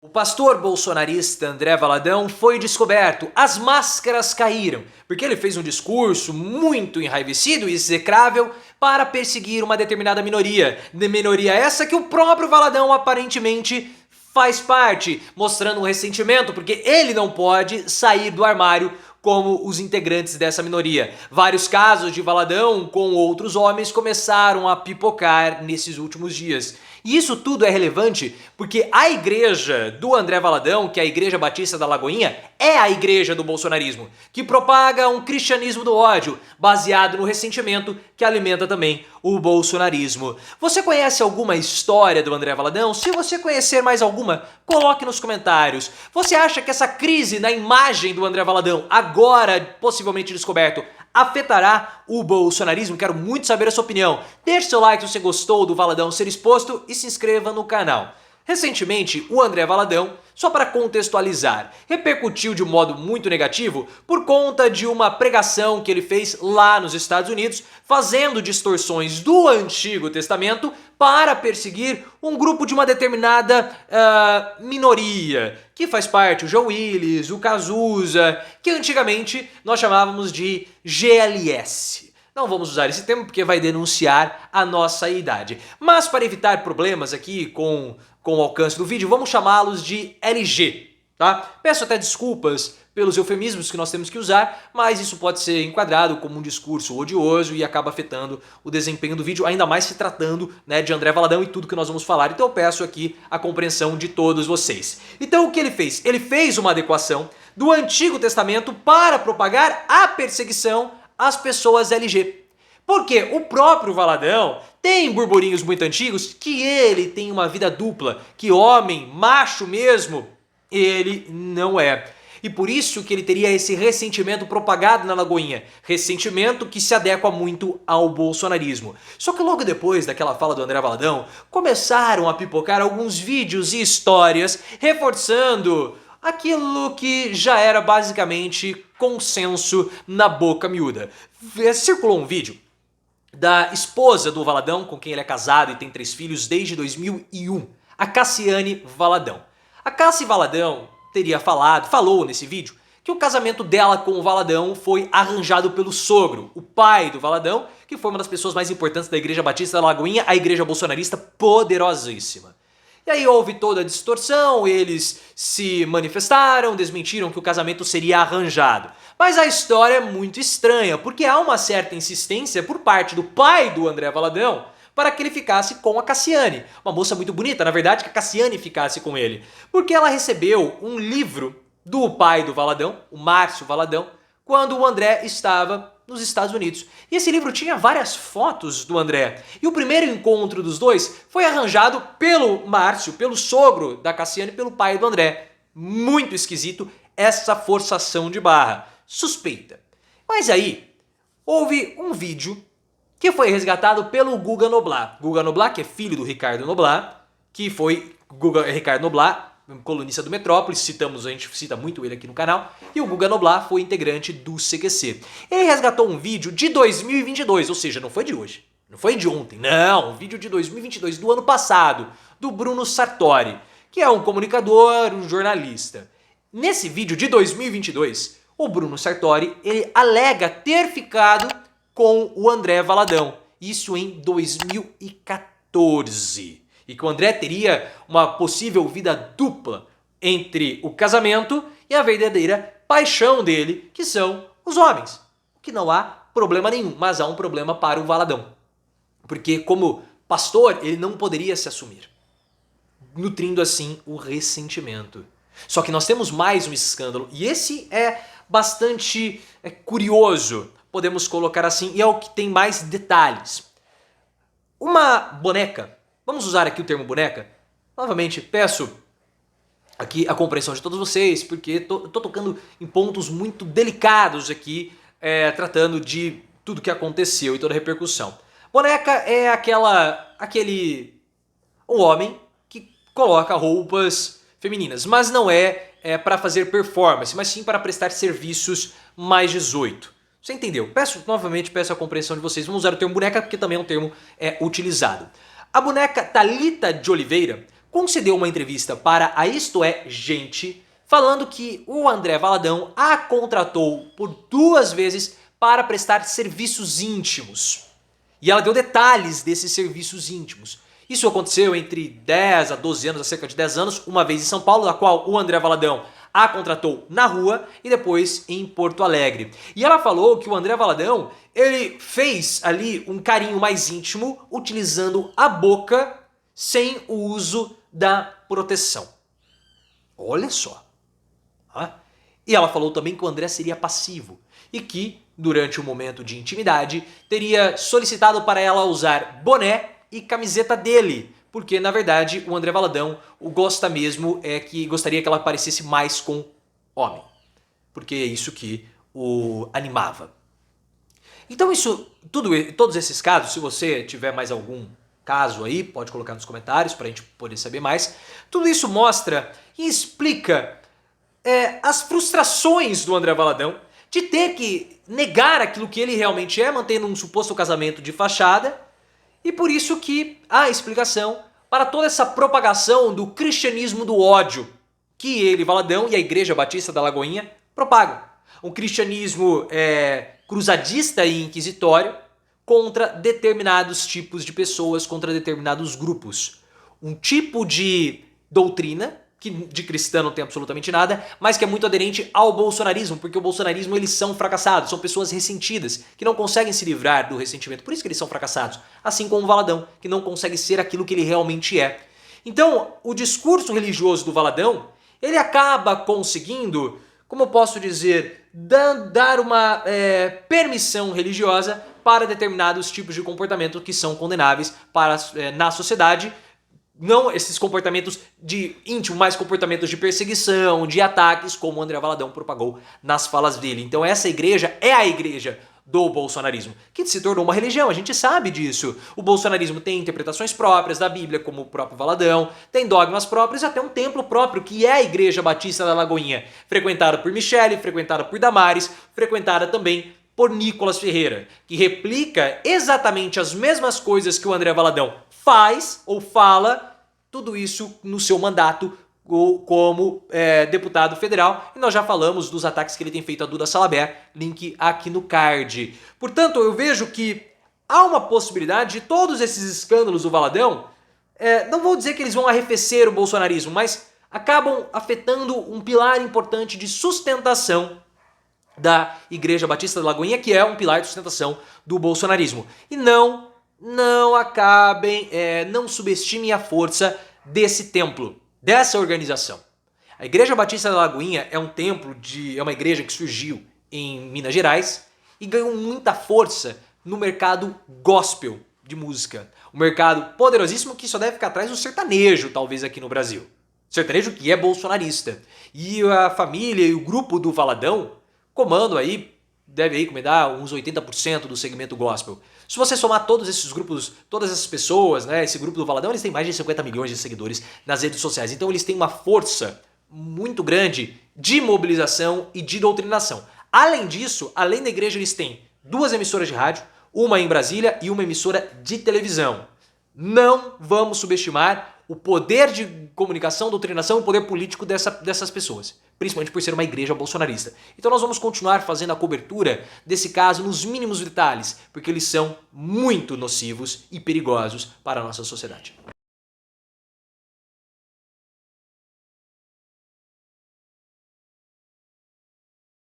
O pastor bolsonarista André Valadão foi descoberto, as máscaras caíram, porque ele fez um discurso muito enraivecido e execrável para perseguir uma determinada minoria. Minoria essa que o próprio Valadão aparentemente faz parte, mostrando um ressentimento porque ele não pode sair do armário como os integrantes dessa minoria. Vários casos de Valadão com outros homens começaram a pipocar nesses últimos dias. E isso tudo é relevante porque a igreja do André Valadão, que é a Igreja Batista da Lagoinha, é a igreja do bolsonarismo, que propaga um cristianismo do ódio, baseado no ressentimento que alimenta também o bolsonarismo. Você conhece alguma história do André Valadão? Se você conhecer mais alguma, coloque nos comentários. Você acha que essa crise na imagem do André Valadão, agora possivelmente descoberto, afetará o bolsonarismo? Quero muito saber a sua opinião. Deixe seu like se você gostou do Valadão ser exposto e se inscreva no canal. Recentemente, o André Valadão, só para contextualizar, repercutiu de um modo muito negativo por conta de uma pregação que ele fez lá nos Estados Unidos, fazendo distorções do Antigo Testamento para perseguir um grupo de uma determinada minoria, que faz parte o João Willis, o Cazuza, que antigamente nós chamávamos de GLS. Não vamos usar esse termo porque vai denunciar a nossa idade. Mas para evitar problemas aqui com o alcance do vídeo, vamos chamá-los de LG, tá? Peço até desculpas pelos eufemismos que nós temos que usar, mas isso pode ser enquadrado como um discurso odioso e acaba afetando o desempenho do vídeo, ainda mais se tratando, né, de André Valadão e tudo que nós vamos falar. Então eu peço aqui a compreensão de todos vocês. Então o que ele fez? Ele fez uma adequação do Antigo Testamento para propagar a perseguição às pessoas LG. Porque o próprio Valadão tem burburinhos muito antigos que ele tem uma vida dupla, que homem, macho mesmo, ele não é. E por isso que ele teria esse ressentimento propagado na Lagoinha. Ressentimento que se adequa muito ao bolsonarismo. Só que logo depois daquela fala do André Valadão, começaram a pipocar alguns vídeos e histórias reforçando aquilo que já era basicamente consenso na boca miúda. Circulou um vídeo da esposa do Valadão, com quem ele é casado e tem 3 filhos desde 2001, a Cassiane Valadão. A Cassi Valadão falou nesse vídeo que o casamento dela com o Valadão foi arranjado pelo sogro, o pai do Valadão, que foi uma das pessoas mais importantes da Igreja Batista da Lagoinha, a igreja bolsonarista poderosíssima. E aí houve toda a distorção, eles se manifestaram, desmentiram que o casamento seria arranjado. Mas a história é muito estranha, porque há uma certa insistência por parte do pai do André Valadão para que ele ficasse com a Cassiane. Uma moça muito bonita, na verdade, que a Cassiane ficasse com ele. Porque ela recebeu um livro do pai do Valadão, o Márcio Valadão, quando o André estava nos Estados Unidos. E esse livro tinha várias fotos do André. E o primeiro encontro dos dois foi arranjado pelo Márcio, pelo sogro da Cassiane, pelo pai do André. Muito esquisito essa forçação de barra. Suspeita. Mas aí, houve um vídeo que foi resgatado pelo Guga Noblat. Guga Noblat, que é filho do Ricardo Noblat, que foi Ricardo Noblat, colunista do Metrópolis, a gente cita muito ele aqui no canal, e o Guga Noblat foi integrante do CQC. Ele resgatou um vídeo de 2022, ou seja, não foi de hoje, não foi de ontem, não, um vídeo de 2022, do ano passado, do Bruno Sartori, que é um comunicador, um jornalista. Nesse vídeo de 2022, o Bruno Sartori, ele alega ter ficado com o André Valadão, isso em 2014. E que o André teria uma possível vida dupla entre o casamento e a verdadeira paixão dele, que são os homens. Que não há problema nenhum, mas há um problema para o Valadão. Porque como pastor, ele não poderia se assumir, nutrindo assim o ressentimento. Só que nós temos mais um escândalo, e esse é bastante curioso, podemos colocar assim, e é o que tem mais detalhes. Uma boneca, vamos usar aqui o termo boneca, novamente peço aqui a compreensão de todos vocês, porque tô tocando em pontos muito delicados aqui, tratando de tudo que aconteceu e toda a repercussão. Boneca é um homem que coloca roupas femininas, mas não é para fazer performance, mas sim para prestar serviços mais 18. Você entendeu? Novamente peço a compreensão de vocês. Vamos usar o termo boneca porque também é um termo utilizado. A boneca Thalita de Oliveira concedeu uma entrevista para a Isto É Gente, falando que o André Valadão a contratou por 2 vezes para prestar serviços íntimos. E ela deu detalhes desses serviços íntimos. Isso aconteceu entre 10 a 12 anos, há cerca de 10 anos, uma vez em São Paulo, na qual o André Valadão a contratou na rua e depois em Porto Alegre. E ela falou que o André Valadão, ele fez ali um carinho mais íntimo utilizando a boca sem o uso da proteção. Olha só. E ela falou também que o André seria passivo e que, durante o momento de intimidade, teria solicitado para ela usar boné e camiseta dele, porque na verdade o André Valadão gostaria que ela parecesse mais com homem, porque é isso que o animava. Então todos esses casos, se você tiver mais algum caso aí, pode colocar nos comentários para a gente poder saber mais. Tudo isso mostra e explica as frustrações do André Valadão de ter que negar aquilo que ele realmente é, mantendo um suposto casamento de fachada, e por isso que há explicação para toda essa propagação do cristianismo do ódio que ele, Valadão, e a Igreja Batista da Lagoinha propagam. Um cristianismo cruzadista e inquisitório contra determinados tipos de pessoas, contra determinados grupos. Um tipo de doutrina que de cristã não tem absolutamente nada, mas que é muito aderente ao bolsonarismo, porque o bolsonarismo eles são fracassados, são pessoas ressentidas, que não conseguem se livrar do ressentimento, por isso que eles são fracassados, assim como o Valadão, que não consegue ser aquilo que ele realmente é. Então, o discurso religioso do Valadão, ele acaba conseguindo, como eu posso dizer, dar uma permissão religiosa para determinados tipos de comportamento que são condenáveis na sociedade. Não esses comportamentos de íntimo, mas comportamentos de perseguição, de ataques, como o André Valadão propagou nas falas dele. Então essa igreja é a igreja do bolsonarismo, que se tornou uma religião, a gente sabe disso. O bolsonarismo tem interpretações próprias da Bíblia, como o próprio Valadão, tem dogmas próprios e até um templo próprio, que é a Igreja Batista da Lagoinha, frequentada por Michele, frequentada por Damares, frequentada também por Nicolas Ferreira, que replica exatamente as mesmas coisas que o André Valadão faz ou fala, tudo isso no seu mandato como deputado federal, e nós já falamos dos ataques que ele tem feito a Duda Salabert, link aqui no card. Portanto, eu vejo que há uma possibilidade de todos esses escândalos do Valadão, não vou dizer que eles vão arrefecer o bolsonarismo, mas acabam afetando um pilar importante de sustentação da Igreja Batista da Lagoinha, que é um pilar de sustentação do bolsonarismo. E não acabem, não subestimem a força desse templo, dessa organização. A Igreja Batista da Lagoinha é uma igreja que surgiu em Minas Gerais e ganhou muita força no mercado gospel de música. Um mercado poderosíssimo que só deve ficar atrás do sertanejo, talvez, aqui no Brasil. Sertanejo que é bolsonarista. E a família e o grupo do Valadão comandam aí, deve aí comandar uns 80% do segmento gospel. Se você somar todos esses grupos, todas essas pessoas, né, esse grupo do Valadão, eles têm mais de 50 milhões de seguidores nas redes sociais. Então eles têm uma força muito grande de mobilização e de doutrinação. Além disso, além da igreja, eles têm 2 emissoras de rádio, uma em Brasília e uma emissora de televisão. Não vamos subestimar o poder de comunicação, doutrinação e o poder político dessas pessoas, principalmente por ser uma igreja bolsonarista. Então nós vamos continuar fazendo a cobertura desse caso nos mínimos detalhes, porque eles são muito nocivos e perigosos para a nossa sociedade.